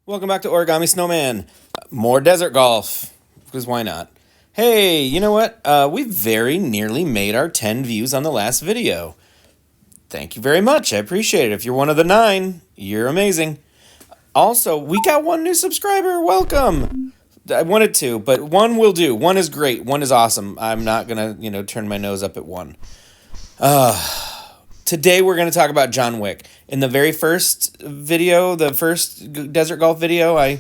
Welcome back to Origami Snowman. More desert golf, because why not? Hey, you know what? We very nearly made our 10 views on the last video. Thank you very much. I appreciate it. If you're one of the 9, you're amazing. Also, we got one new subscriber. Welcome. I wanted to, but one will do. One is great. One is awesome. I'm not going to, turn my nose up at one. Today we're going to talk about John Wick. In the very first video, the first desert golf video, I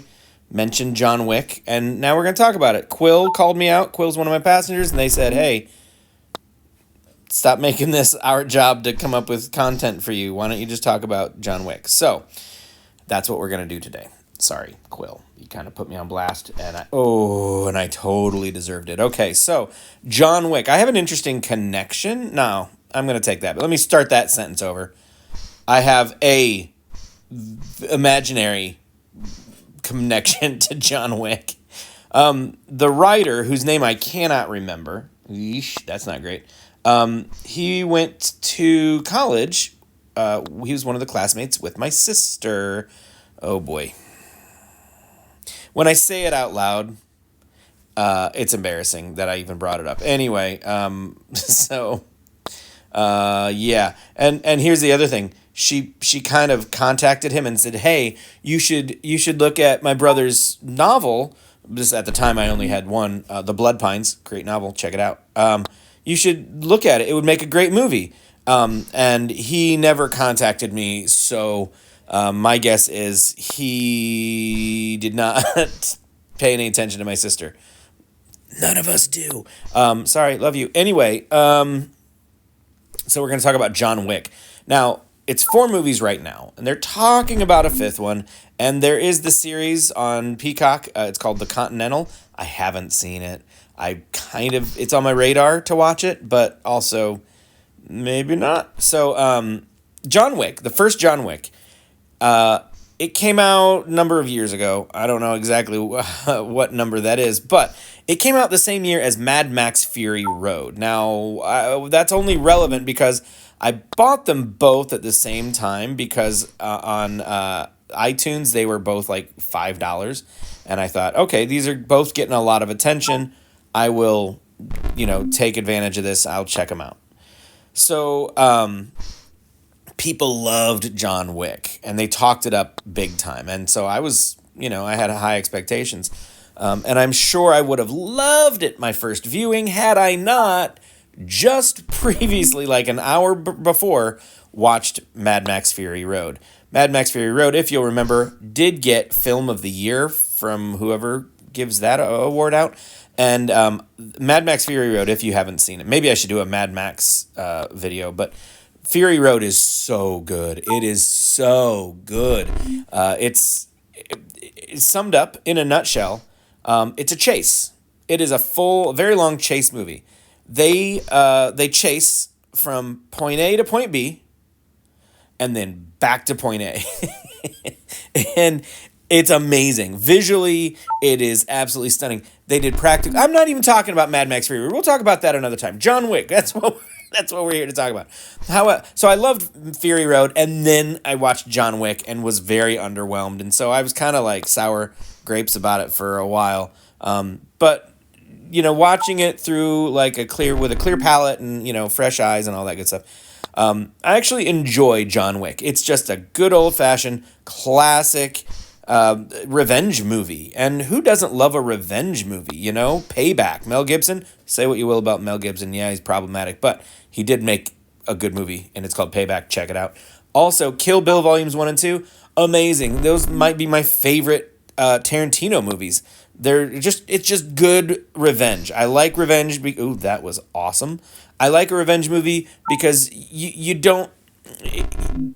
mentioned John Wick, and now we're going to talk about it. Quill called me out. Quill's one of my passengers, and they said, hey, stop making this our job to come up with content for you. Why don't you just talk about John Wick? So that's what we're going to do today. Sorry, Quill. You kind of put me on blast, and I totally deserved it. Okay, so John Wick. I have an interesting connection. No, I'm going to take that. But let me start that sentence over. I have a imaginary connection to John Wick. The writer, whose name I cannot remember, that's not great. He went to college. He was one of the classmates with my sister. Oh boy. When I say it out loud, it's embarrassing that I even brought it up. Anyway, yeah. And here's the other thing. She kind of contacted him and said, "Hey, you should look at my brother's novel." This at the time I only had one, The Blood Pines, great novel. Check it out. You should look at it. It would make a great movie. And he never contacted me, so my guess is he did not pay any attention to my sister. None of us do. Sorry, love you. Anyway, so we're going to talk about John Wick. Now, it's 4 movies right now, and they're talking about a 5th one, and there is the series on Peacock. It's called The Continental. I haven't seen it. It's on my radar to watch it, but also maybe not. So, John Wick, the first John Wick, it came out a number of years ago. I don't know exactly what number that is, but it came out the same year as Mad Max Fury Road. Now, that's only relevant because I bought them both at the same time because on iTunes, they were both like $5. And I thought, okay, these are both getting a lot of attention. I will, take advantage of this. I'll check them out. So, people loved John Wick, and they talked it up big time. And so I was, I had high expectations. And I'm sure I would have loved it my first viewing had I not just previously, like an hour before, watched Mad Max Fury Road. Mad Max Fury Road, if you'll remember, did get Film of the Year from whoever gives that award out. And Mad Max Fury Road, if you haven't seen it, maybe I should do a Mad Max video, but Fury Road is so good. It is so good. It's summed up in a nutshell. It's a chase. It is a very long chase movie. They chase from point A to point B, and then back to point A, and it's amazing. Visually, it is absolutely stunning. They did practical. I'm not even talking about Mad Max Fury Road. We'll talk about that another time. John Wick. That's what we're here to talk about. So I loved Fury Road, and then I watched John Wick and was very underwhelmed, and so I was kind of like sour grapes about it for a while. But watching it through like with a clear palate and fresh eyes and all that good stuff, I actually enjoy John Wick. It's just a good old fashioned classic revenge movie, and who doesn't love a revenge movie? Payback. Mel Gibson. Say what you will about Mel Gibson. Yeah, he's problematic, but he did make a good movie, and it's called Payback. Check it out. Also, Kill Bill Volumes 1 and 2, amazing. Those might be my favorite Tarantino movies. It's just good revenge. I like revenge. Ooh, that was awesome. I like a revenge movie because you don't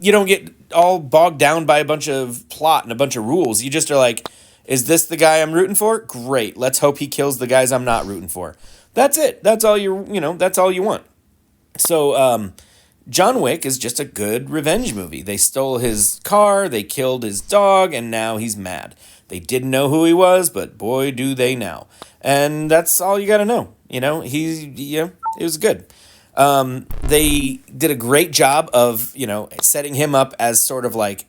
get all bogged down by a bunch of plot and a bunch of rules. You just are like, is this the guy I'm rooting for? Great. Let's hope he kills the guys I'm not rooting for. That's it. That's all that's all you want. So, John Wick is just a good revenge movie. They stole his car, they killed his dog, and now he's mad. They didn't know who he was, but boy, do they now. And that's all you got to know. It was good. They did a great job of, setting him up as sort of like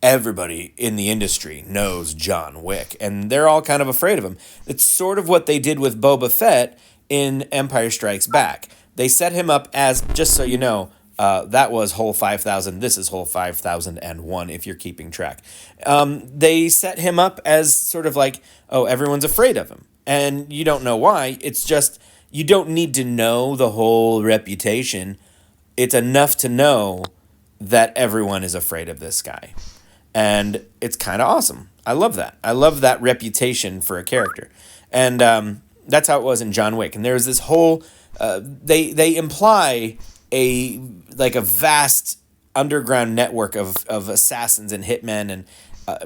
everybody in the industry knows John Wick, and they're all kind of afraid of him. It's sort of what they did with Boba Fett in Empire Strikes Back. They set him up as, just so you know, that was hole 5,000. This is hole 5,001 if you're keeping track. They set him up as sort of like, oh, everyone's afraid of him. And you don't know why. It's just, you don't need to know the whole reputation. It's enough to know that everyone is afraid of this guy. And it's kind of awesome. I love that. I love that reputation for a character. And that's how it was in John Wick. And there's this whole, they imply a vast underground network of assassins and hitmen, and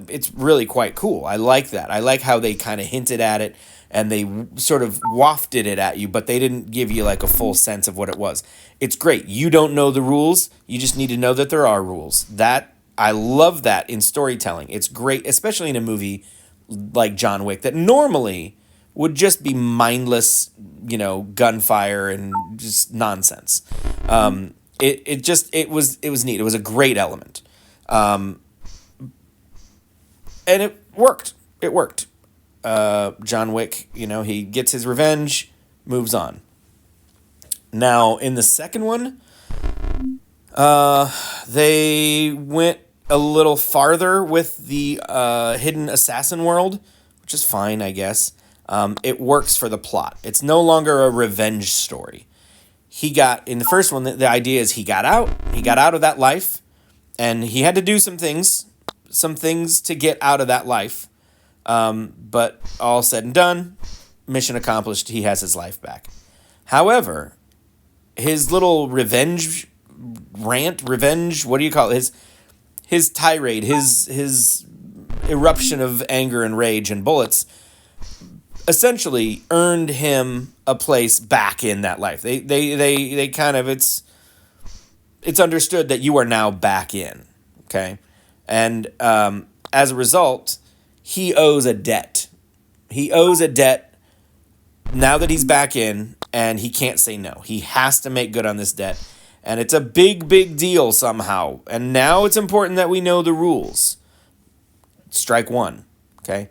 it's really quite cool. I like that. I like how they kind of hinted at it and they sort of wafted it at you, but they didn't give you like a full sense of what it was. It's great. You don't know the rules. You just need to know that there are rules. I love that in storytelling. It's great, especially in a movie like John Wick that normally would just be mindless, gunfire and just nonsense. It was neat. It was a great element. And it worked. It worked. John Wick, he gets his revenge, moves on. Now, in the second one, they went a little farther with the hidden assassin world, which is fine, I guess. It works for the plot. It's no longer a revenge story. In the first one, the idea is he got out of that life, and he had to do some things to get out of that life. But all said and done, mission accomplished, he has his life back. However, his little revenge, what do you call it? His tirade, his eruption of anger and rage and bullets essentially earned him a place back in that life. They kind of, it's understood that you are now back in, okay? And as a result, he owes a debt. He owes a debt now that he's back in, and he can't say no. He has to make good on this debt, and it's a big, big deal somehow. And now it's important that we know the rules. Strike one, okay?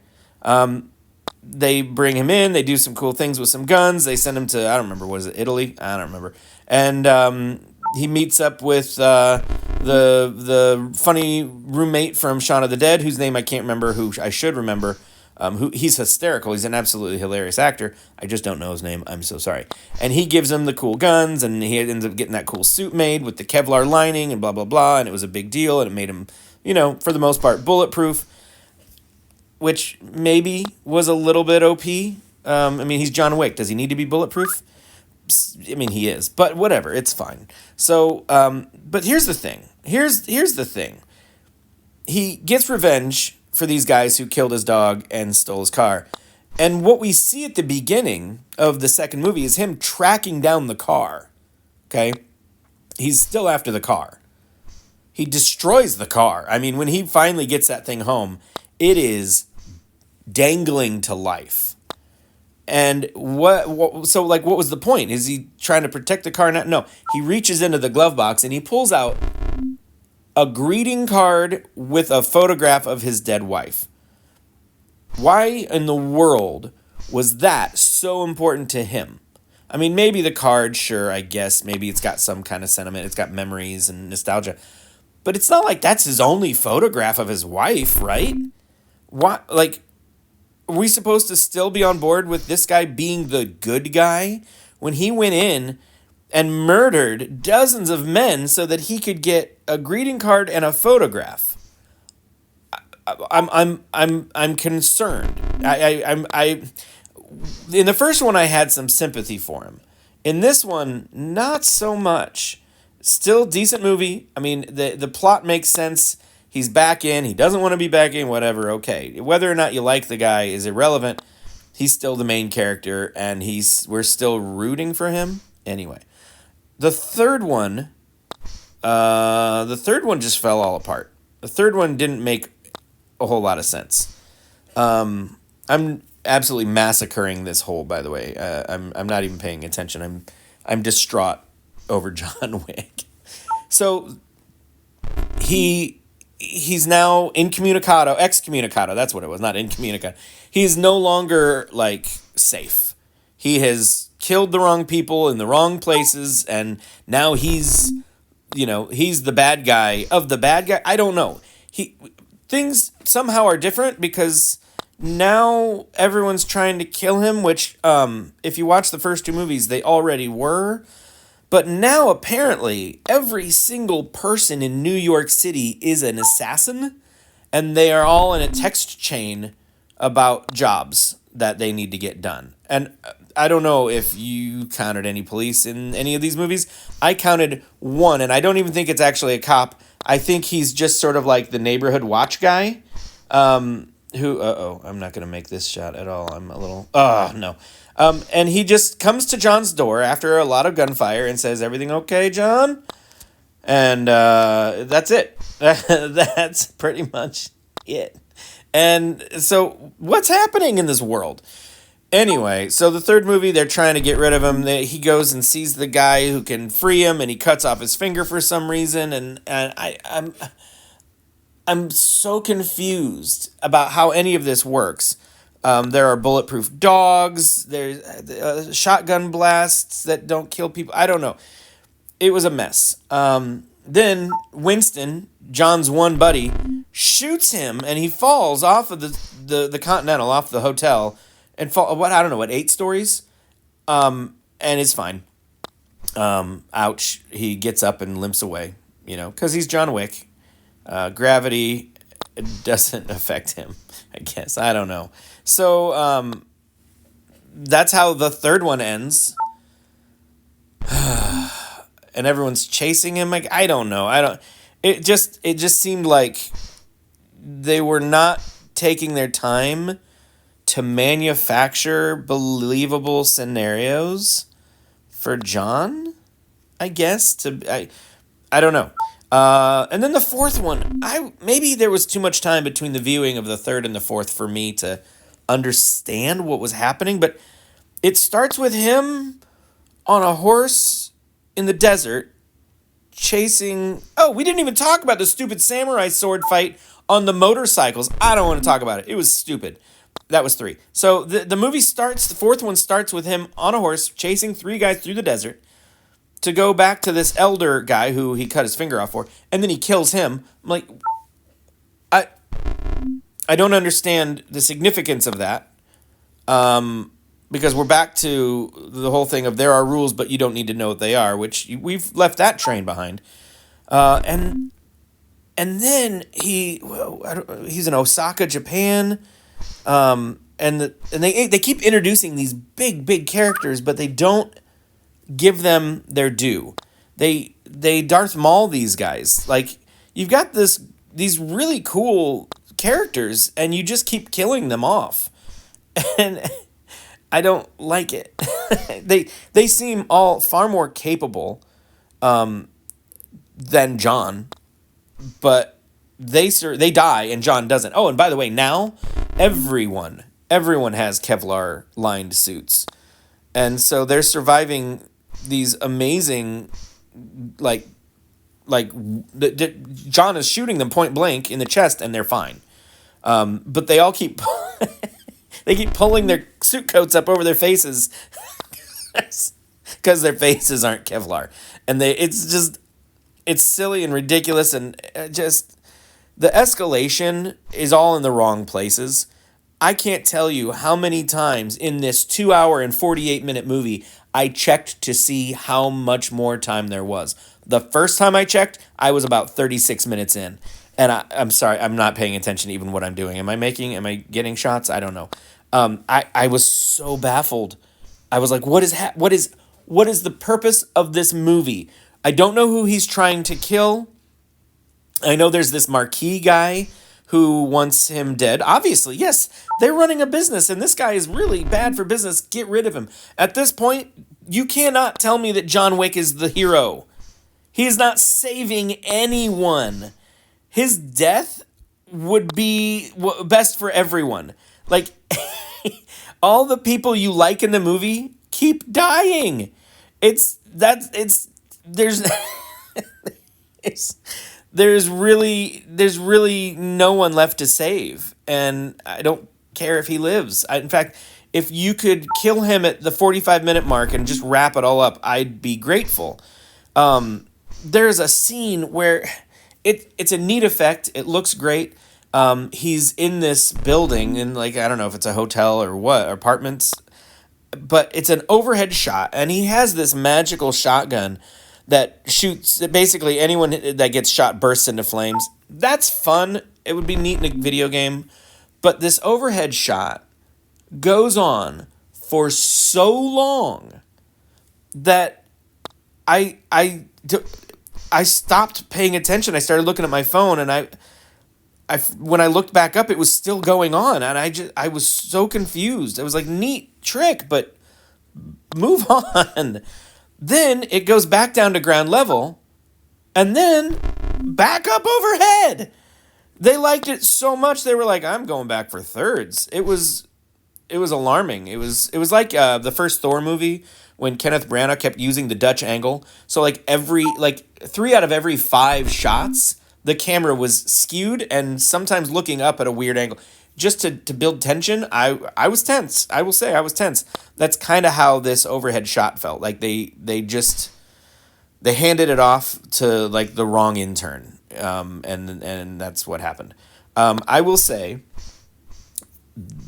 They bring him in. They do some cool things with some guns. They send him to, I don't remember, what is it, Italy? I don't remember. And he meets up with the funny roommate from Shaun of the Dead, whose name I can't remember, who I should remember. He's hysterical. He's an absolutely hilarious actor. I just don't know his name. I'm so sorry. And he gives him the cool guns, and he ends up getting that cool suit made with the Kevlar lining and blah, blah, blah. And it was a big deal, and it made him, for the most part, bulletproof, which maybe was a little bit OP. He's John Wick. Does he need to be bulletproof? He is, but whatever. It's fine. So, but here's the thing. Here's the thing. He gets revenge for these guys who killed his dog and stole his car. And what we see at the beginning of the second movie is him tracking down the car. Okay? He's still after the car. He destroys the car. When he finally gets that thing home, it is dangling to life. And what was the point? Is he trying to protect the car? No. He reaches into the glove box and he pulls out a greeting card with a photograph of his dead wife. Why in the world was that so important to him? Maybe the card, sure, I guess. Maybe it's got some kind of sentiment. It's got memories and nostalgia. But it's not like that's his only photograph of his wife, right? Why, are we supposed to still be on board with this guy being the good guy when he went in and murdered dozens of men so that he could get a greeting card and a photograph? I'm concerned. In the first one I had some sympathy for him. In this one, not so much. Still decent movie. The plot makes sense. He's back in. He doesn't want to be back in. Whatever. Okay. Whether or not you like the guy is irrelevant. He's still the main character, and we're still rooting for him. Anyway, the third one just fell all apart. The third one didn't make a whole lot of sense. I'm absolutely massacring this hole. By the way, I'm not even paying attention. I'm distraught over John Wick. So he he's now incommunicado, excommunicado. That's what it was, not incommunicado. He's no longer like safe. He has killed the wrong people in the wrong places, and now he's the bad guy of the bad guy. I don't know. Things somehow are different because now everyone's trying to kill him, which if you watch the first two movies, they already were. But now apparently every single person in New York City is an assassin, and they are all in a text chain about jobs that they need to get done. And I don't know if you counted any police in any of these movies. I counted one, and I don't even think it's actually a cop. I think he's just sort of like the neighborhood watch guy. I'm not going to make this shot at all. I'm a little, no. And he just comes to John's door after a lot of gunfire and says, "Everything okay, John?" And that's it. That's pretty much it. And so what's happening in this world? Anyway, so the third movie, they're trying to get rid of him. He goes and sees the guy who can free him, and he cuts off his finger for some reason. And I'm so confused about how any of this works. There are bulletproof dogs. There's shotgun blasts that don't kill people. I don't know. It was a mess. Then Winston, John's one buddy, shoots him, and he falls off of the Continental, off the hotel, and I don't know, 8 stories? And it's fine. Ouch. He gets up and limps away, because he's John Wick. Gravity doesn't affect him, I guess. I don't know. So that's how the third one ends. And everyone's chasing him. Like, I don't know. It just seemed like they were not taking their time to manufacture believable scenarios for John, I guess. I don't know. And then the fourth one, maybe there was too much time between the viewing of the third and the fourth for me to understand what was happening, but it starts with him on a horse in the desert chasing... Oh, we didn't even talk about the stupid samurai sword fight on the motorcycles. I don't want to talk about it. It was stupid. That was 3. So the movie starts, the fourth one starts with him on a horse chasing 3 guys through the desert to go back to this elder guy who he cut his finger off for, and then he kills him. I'm like, I don't understand the significance of that, because we're back to the whole thing of there are rules, but you don't need to know what they are, which we've left that train behind. And then he's in Osaka, Japan, and they keep introducing these big characters, but they don't give them their due. They Darth Maul these guys. Like, you've got these really cool characters, and you just keep killing them off. And I don't like it. They seem all far more capable than John, but they die and John doesn't. Oh, and by the way, now everyone has Kevlar lined suits. And so they're surviving these amazing, John is shooting them point blank in the chest and they're fine. But they all keep they keep pulling their suit coats up over their faces because their faces aren't Kevlar. And it's silly and ridiculous, and just the escalation is all in the wrong places. I can't tell you how many times in this 2-hour and 48-minute movie I checked to see how much more time there was. The first time I checked, I was about 36 minutes in. And I'm sorry, I'm not paying attention to even what I'm doing. Am I getting shots? I don't know. I was so baffled. I was like, what is the purpose of this movie? I don't know who he's trying to kill. I know there's this marquee guy who wants him dead. Obviously, yes, they're running a business, and this guy is really bad for business. Get rid of him. At this point, you cannot tell me that John Wick is the hero. He is not saving anyone. His death would be best for everyone. Like, all the people you like in the movie keep there's really no one left to save, and I don't care if he lives. In fact, if you could kill him at the 45-minute mark and just wrap it all up, I'd be grateful. There's a scene where it's a neat effect. It looks great. He's in this building, and like, I don't know if it's a hotel or what, apartments, but it's an overhead shot, and he has this magical shotgun that shoots basically anyone that gets shot bursts into flames. That's fun. It would be neat in a video game, but this overhead shot goes on for so long that I I I stopped paying attention. I started looking at my phone, and when I looked back up, it was still going on, and I was so confused. It was like, neat trick, but move on. Then it goes back down to ground level, and then back up overhead. They liked it so much they were like, I'm going back for thirds. It was alarming. It was like the first Thor movie when Kenneth Branagh kept using the Dutch angle. So like 3 out of every 5 shots, the camera was skewed and sometimes looking up at a weird angle. Just to build tension, I was tense. I will say I was tense. That's kind of how this overhead shot felt. Like they handed it off to like the wrong intern, and that's what happened. I will say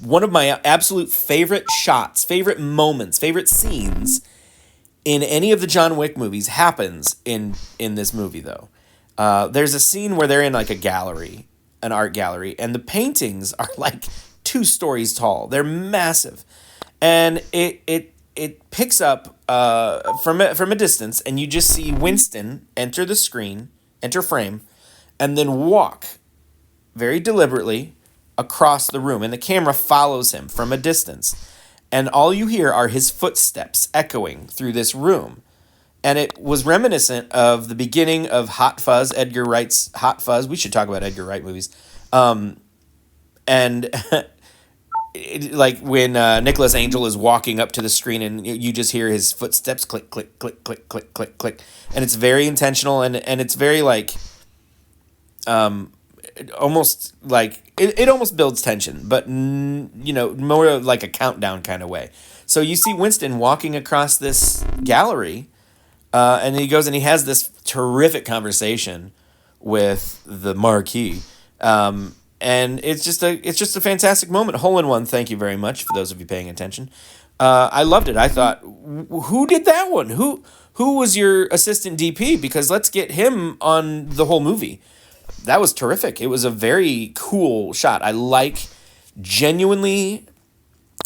one of my absolute favorite shots, favorite moments, favorite scenes in any of the John Wick movies happens in this movie though. There's a scene where they're in like a gallery, an art gallery, and the paintings are like 2 stories tall. They're massive, and it picks up from a distance, and you just see Winston enter frame, and then walk very deliberately across the room, and the camera follows him from a distance, and all you hear are his footsteps echoing through this room. And it was reminiscent of the beginning of Hot Fuzz, Edgar Wright's Hot Fuzz. We should talk about Edgar Wright movies. And like when Nicholas Angel is walking up to the screen and you just hear his footsteps click, click, click, click, click, click, click. And it's very intentional, and it's very like, almost like, it almost builds tension, but more of like a countdown kind of way. So you see Winston walking across this gallery, and he goes and he has this terrific conversation with the Marquis. And it's just a fantastic moment. Hole in one. Thank you very much for those of you paying attention. I loved it. I thought, who did that one? Who was your assistant DP? Because let's get him on the whole movie. That was terrific. It was a very cool shot. I like genuinely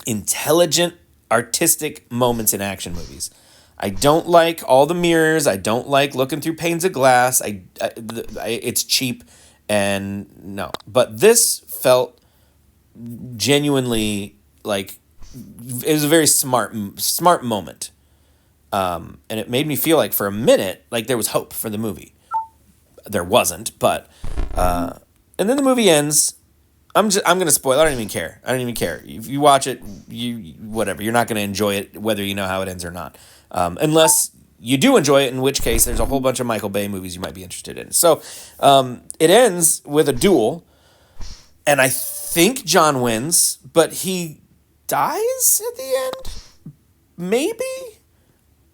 intelligent, artistic moments in action movies. I don't like all the mirrors. I don't like looking through panes of glass. It's cheap, and no. But this felt genuinely like it was a very smart moment, and it made me feel like for a minute like there was hope for the movie. There wasn't, but and then the movie ends. I'm gonna spoil. I don't even care. If you watch it, whatever. You're not gonna enjoy it whether you know how it ends or not. Unless you do enjoy it, in which case there's a whole bunch of Michael Bay movies you might be interested in. So it ends with a duel, and I think John wins, but he dies at the end? Maybe?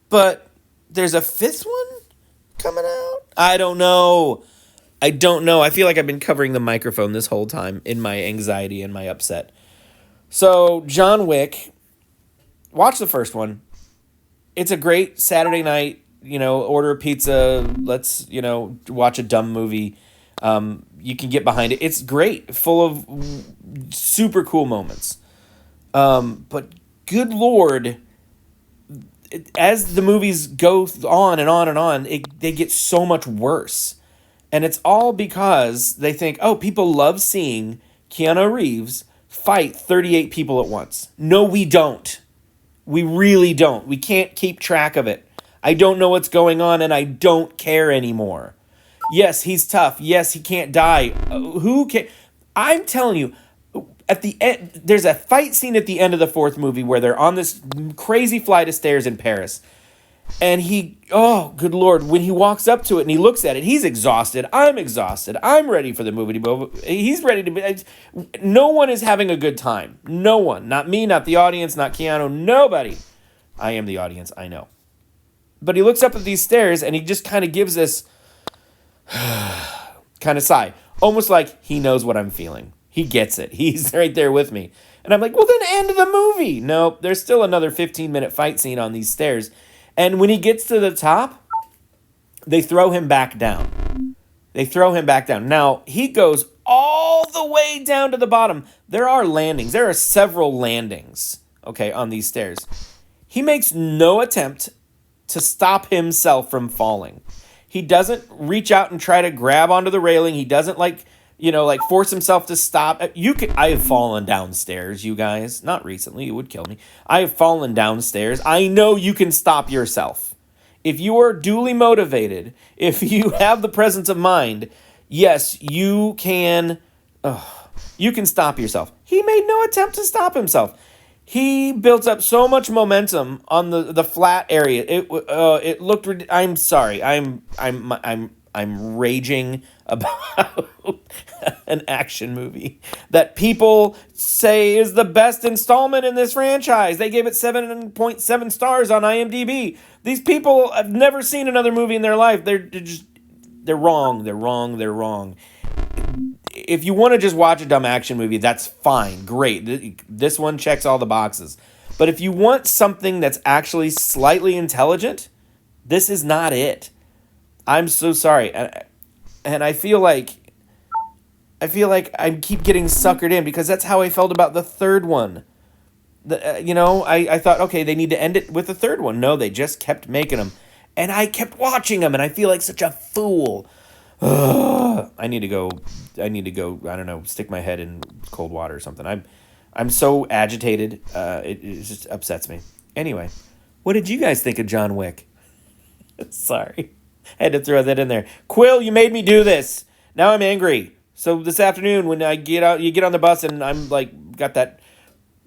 But there's a 5th one coming out? I don't know. I feel like I've been covering the microphone this whole time in my anxiety and my upset. So, John Wick, watch the first one. It's a great Saturday night, order a pizza, let's, watch a dumb movie. You can get behind it. It's great, full of super cool moments. But good Lord, as the movies go on and on and on, they get so much worse. And it's all because they think, oh, people love seeing Keanu Reeves fight 38 people at once. No, we don't. We really don't. We can't keep track of it. I don't know what's going on, and I don't care anymore. Yes, he's tough. Yes, he can't die. Who can? I'm telling you, at the end, there's a fight scene at the end of the 4th movie where they're on this crazy flight of stairs in Paris, And oh, good Lord, when he walks up to it and he looks at it, he's exhausted. I'm exhausted. I'm ready for the movie to move. He's ready to be. No one is having a good time. No one. Not me, not the audience, not Keanu, nobody. I am the audience, I know. But he looks up at these stairs and he just kind of gives this kind of sigh. Almost like he knows what I'm feeling. He gets it. He's right there with me. And I'm like, well, then end the movie. No, there's still another 15-minute fight scene on these stairs. And when he gets to the top, they throw him back down. Now, he goes all the way down to the bottom. There are landings. There are several landings, okay, on these stairs. He makes no attempt to stop himself from falling. He doesn't reach out and try to grab onto the railing. He doesn't force himself to stop. I have fallen downstairs, you guys. Not recently, it would kill me. I have fallen downstairs. I know you can stop yourself. If you are duly motivated, if you have the presence of mind, yes, you can stop yourself. He made no attempt to stop himself. He built up so much momentum on the flat area. It looked. I'm sorry. I'm raging about an action movie that people say is the best installment in this franchise. They gave it 7.7 stars on IMDb. These people have never seen another movie in their life. They're wrong. They're wrong. If you want to just watch a dumb action movie, that's fine. Great. This one checks all the boxes. But if you want something that's actually slightly intelligent, this is not it. I'm so sorry. And I feel like I keep getting suckered in because that's how I felt about the third one. I thought, okay, they need to end it with the third one. No, they just kept making them. And I kept watching them, and I feel like such a fool. I need to go, I don't know, stick my head in cold water or something. I'm so agitated. It just upsets me. Anyway, what did you guys think of John Wick? Sorry. I had to throw that in there. Quill, you made me do this. Now I'm angry. So this afternoon when I get out, you get on the bus and I'm like, got that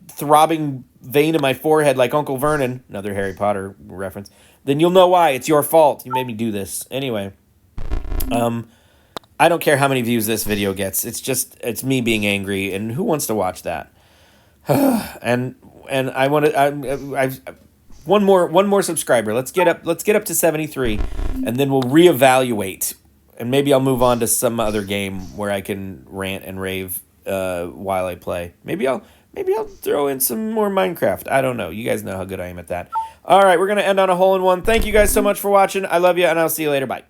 throbbing vein in my forehead like Uncle Vernon, another Harry Potter reference, then you'll know why. It's your fault. You made me do this. Anyway, I don't care how many views this video gets. It's me being angry, and who wants to watch that? and I want to. I've one more subscriber. Let's get up to 73, and then we'll reevaluate, and maybe I'll move on to some other game where I can rant and rave while I play. Maybe I'll throw in some more Minecraft. I don't know. You guys know how good I am at that. All right, we're gonna end on a hole in one. Thank you guys so much for watching. I love you, and I'll see you later. Bye.